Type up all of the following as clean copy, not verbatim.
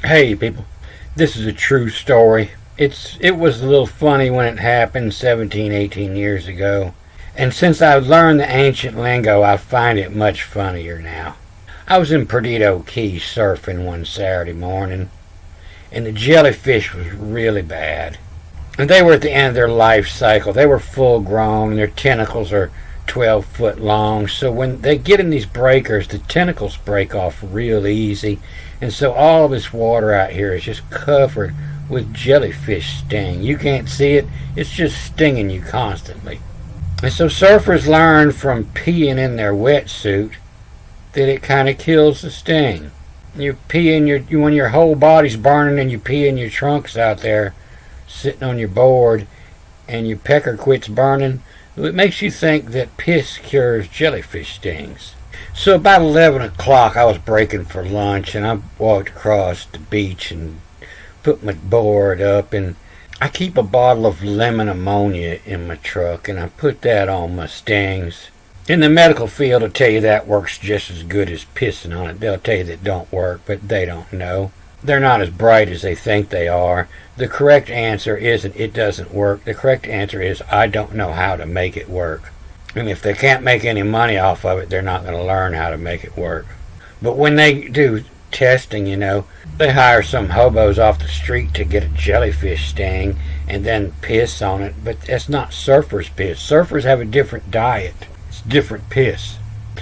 Hey people, this is a true story. It was a little funny when it happened 17, 18 years ago. And since I've learned the ancient lingo, I find it much funnier now. I was in Perdido Key surfing one Saturday morning, and the jellyfish was really bad. And they were at the end of their life cycle. They were full grown, and their tentacles are 12-foot long. So when they get in these breakers, the tentacles break off real easy. And so all of this water out here is just covered with jellyfish sting. You can't see it. It's just stinging you constantly. And so surfers learn from peeing in their wetsuit that it kind of kills the sting. You pee in when your whole body's burning and you pee in your trunks out there sitting on your board and your pecker quits burning, it makes you think that piss cures jellyfish stings. So about 11 o'clock I was breaking for lunch, and I walked across the beach and put my board up, and I keep a bottle of lemon ammonia in my truck, and I put that on my stings. In the medical field, they'll tell you that works just as good as pissing on it. They'll tell you that don't work, but they don't know. They're not as bright as they think they are. The correct answer isn't it doesn't work. The correct answer is I don't know how to make it work. And if they can't make any money off of it, they're not going to learn how to make it work. But when they do testing, they hire some hobos off the street to get a jellyfish sting and then piss on it. But that's not surfers' piss. Surfers have a different diet. It's different piss.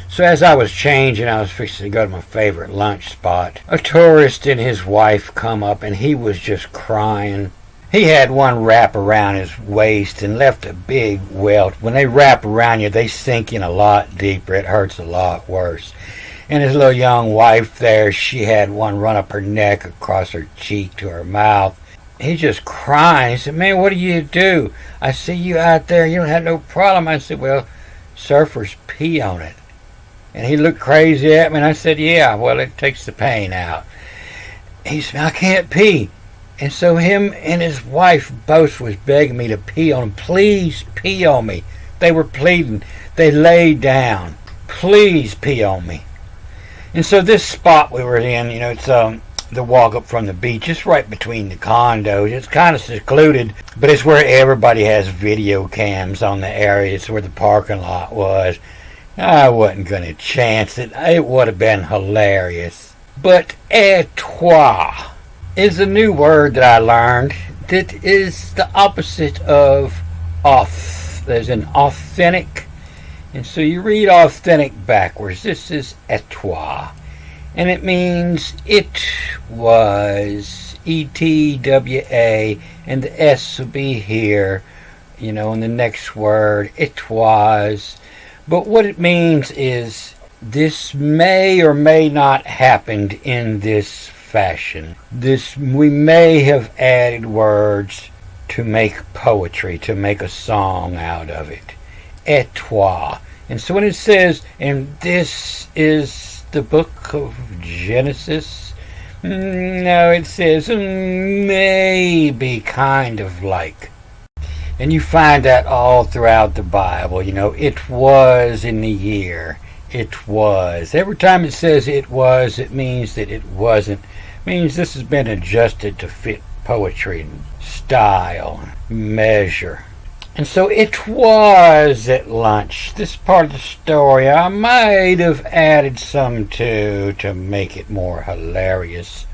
So as I was changing, I was fixing to go to my favorite lunch spot. A tourist and his wife come up, and he was just crying. He had one wrap around his waist and left a big welt. When they wrap around you, they sink in a lot deeper. It hurts a lot worse. And his little young wife there, she had one run up her neck across her cheek to her mouth. He's just crying. He said, "Man, what do you do? I see you out there. You don't have no problem." I said, "Well, surfers pee on it." And he looked crazy at me, and I said, "Yeah, well, it takes the pain out." He said, "I can't pee." And so him and his wife both was begging me to pee on him. "Please pee on me." They were pleading. They laid down. "Please pee on me." And so this spot we were in, it's the walk up from the beach. It's right between the condos. It's kind of secluded, but it's where everybody has video cams on the area. It's where the parking lot was. I wasn't going to chance it. It would have been hilarious. But étroit is a new word that I learned that is the opposite of off. There's an authentic, and so you read authentic backwards. This is étroit, and it means it was, ETWA, and the S will be here, in the next word, it was. But what it means is this may or may not happened in this fashion. We may have added words to make poetry, to make a song out of it. Étroit. And so when it says, and this is the book of Genesis, no, it says maybe, kind of like. And you find that all throughout the Bible. It was in the year. It was. Every time it says it was, it means that it wasn't. It means this has been adjusted to fit poetry and style, measure. And so it was at lunch. This part of the story I might have added some to make it more hilarious.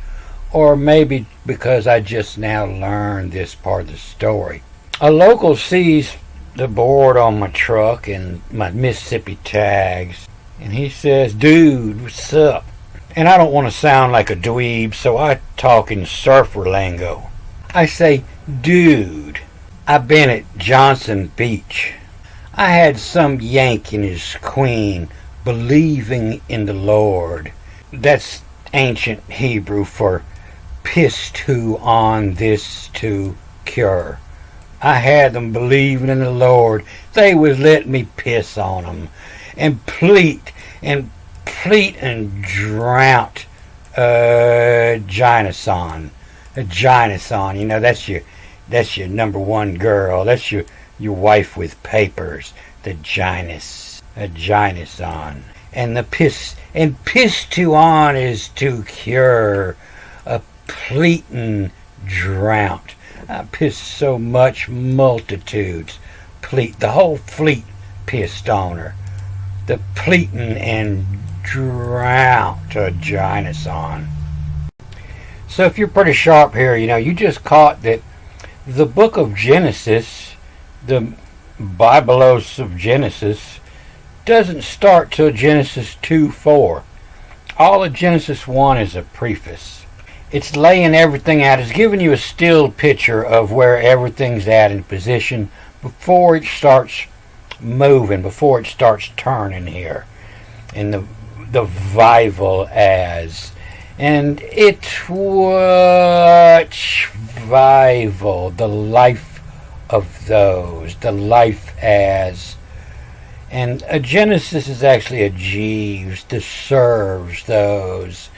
Or maybe because I just now learned this part of the story. A local sees the board on my truck and my Mississippi tags, and he says, "Dude, what's up?" And I don't want to sound like a dweeb, so I talk in surfer lingo. I say, "Dude, I've been at Johnson Beach. I had some Yank and his queen believing in the Lord." That's ancient Hebrew for pistu on this to cure. I had them believing in the Lord. They was letting me piss on them and pleat and drought Gyneson. A Gyneson, that's your number one girl. That's your wife with papers. The Gynus. A Gyneson. And the piss to on is to cure. A pleatin' drought. I pissed so much multitudes. The whole fleet pissed on her. The pleatin' and drought of Gynoson. So if you're pretty sharp here, you just caught that the book of Genesis, the Biblos of Genesis, doesn't start till Genesis 2:4. All of Genesis 1 is a preface. It's laying everything out. It's giving you a still picture of where everything's at in position before it starts moving, before it starts turning here. And the Bible as. And it's what Bible, the life of those, the life as. And a Genesis is actually a Jeeves, that serves those.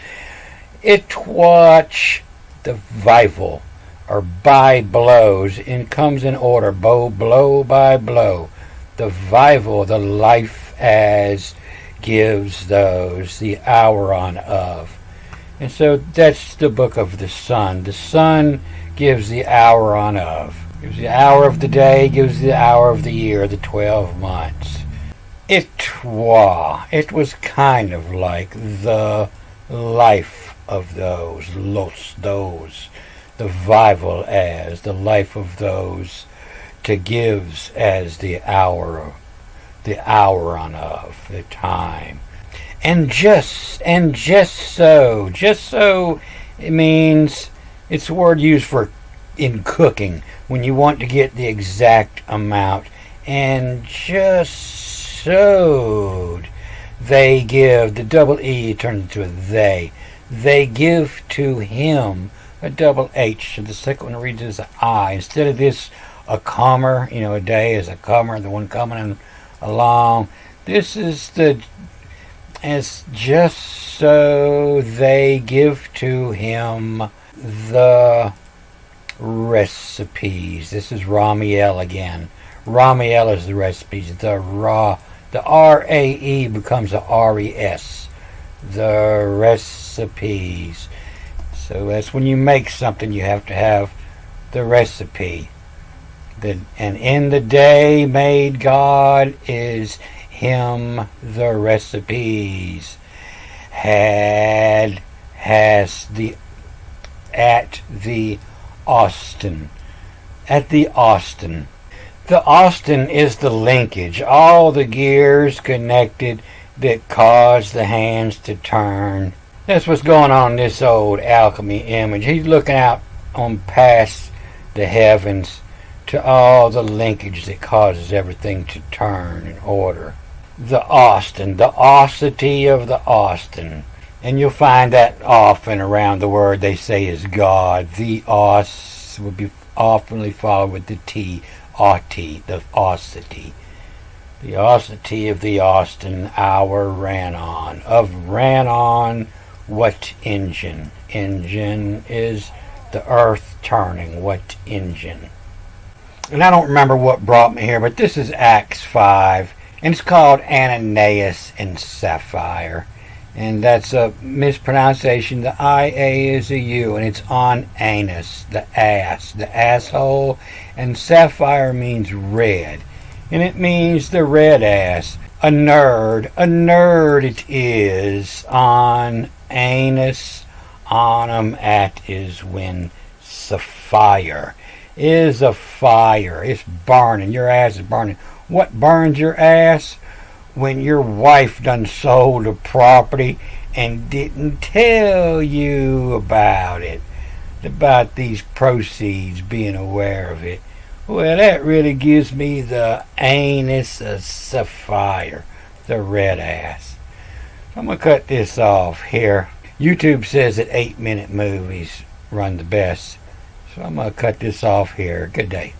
It watch the Bible, or by blows, and comes in order, blow by blow. The Bible, the life as, gives those, the hour on of. And so that's the book of the sun. The sun gives the hour on of. Gives the hour of the day, gives the hour of the year, the 12 months. It was kind of like the life of those, the Bible as, the life of those, to gives as the hour on of, the time. And just so, it means, it's a word used for in cooking, when you want to get the exact amount. And just sowed, they give, the double E turns into a they give to him, a double H, so the second one reads as an I. Instead of this, a comma, a day is a comma, the one coming along. This is as just so they give to him the recipes. This is Ramiel again. Ramiel is the recipes. The R-A-E becomes a R-E-S. The recipes. So that's when you make something, you have to have the recipe. And in the day made God is him the recipes. Has the at the Austin. At the Austin. The Austin is the linkage, all the gears connected that cause the hands to turn. That's what's going on in this old alchemy image. He's looking out on past the heavens to all the linkage that causes everything to turn in order. The Austin, the osity of the Austin. And you'll find that often around the word they say is God. The os will be oftenly followed with the T. Aughty, the osity. The osity of the Austin, hour ran on. Of ran on, what engine? Engine is the earth turning. What engine? And I don't remember what brought me here, but this is Acts 5, and it's called Ananias and Sapphire. And that's a mispronunciation. The I-A is a U, and it's on anus, the ass, the asshole. And sapphire means red, and it means the red ass. A nerd it is. On anus, on at is when sapphire is a fire. It's burning. Your ass is burning. What burns your ass? When your wife done sold a property and didn't tell you about it, about these proceeds, being aware of it. Well, that really gives me the anus of sapphire, the red ass. I'm going to cut this off here. YouTube says that 8-minute movies run the best. So I'm going to cut this off here. Good day.